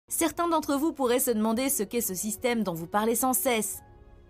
Certains d'entre vous pourraient se demander ce qu'est ce système dont vous parlez sans cesse.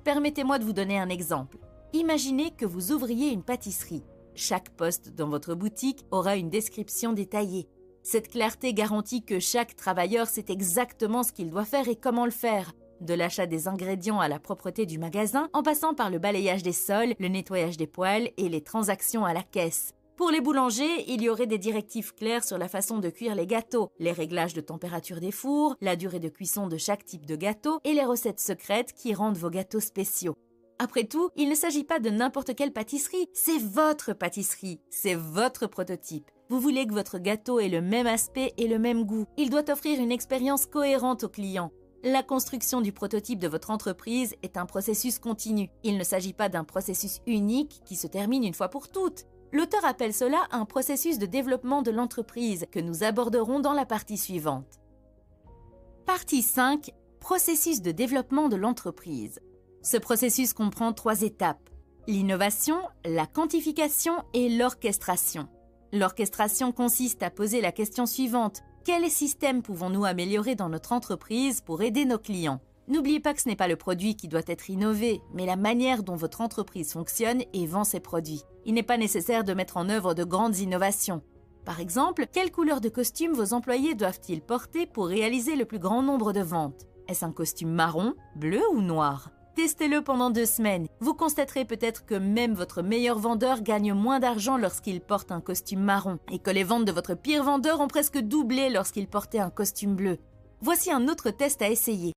Permettez-moi de vous donner un exemple. Imaginez que vous ouvriez une pâtisserie. Chaque poste dans votre boutique aura une description détaillée. Cette clarté garantit que chaque travailleur sait exactement ce qu'il doit faire et comment le faire. De l'achat des ingrédients à la propreté du magasin, en passant par le balayage des sols, le nettoyage des poêles et les transactions à la caisse. Pour les boulangers, il y aurait des directives claires sur la façon de cuire les gâteaux, les réglages de température des fours, la durée de cuisson de chaque type de gâteau et les recettes secrètes qui rendent vos gâteaux spéciaux. Après tout, il ne s'agit pas de n'importe quelle pâtisserie, c'est votre pâtisserie, c'est votre prototype. Vous voulez que votre gâteau ait le même aspect et le même goût. Il doit offrir une expérience cohérente aux clients. La construction du prototype de votre entreprise est un processus continu. Il ne s'agit pas d'un processus unique qui se termine une fois pour toutes. L'auteur appelle cela un processus de développement de l'entreprise que nous aborderons dans la partie suivante. Partie 5. Processus de développement de l'entreprise. Ce processus comprend 3 étapes. L'innovation, la quantification et l'orchestration. L'orchestration consiste à poser la question suivante. Quels systèmes pouvons-nous améliorer dans notre entreprise pour aider nos clients ? N'oubliez pas que ce n'est pas le produit qui doit être innové, mais la manière dont votre entreprise fonctionne et vend ses produits. Il n'est pas nécessaire de mettre en œuvre de grandes innovations. Par exemple, quelle couleur de costume vos employés doivent-ils porter pour réaliser le plus grand nombre de ventes ? Est-ce un costume marron, bleu ou noir ? Testez-le pendant 2 semaines. Vous constaterez peut-être que même votre meilleur vendeur gagne moins d'argent lorsqu'il porte un costume marron et que les ventes de votre pire vendeur ont presque doublé lorsqu'il portait un costume bleu. Voici un autre test à essayer.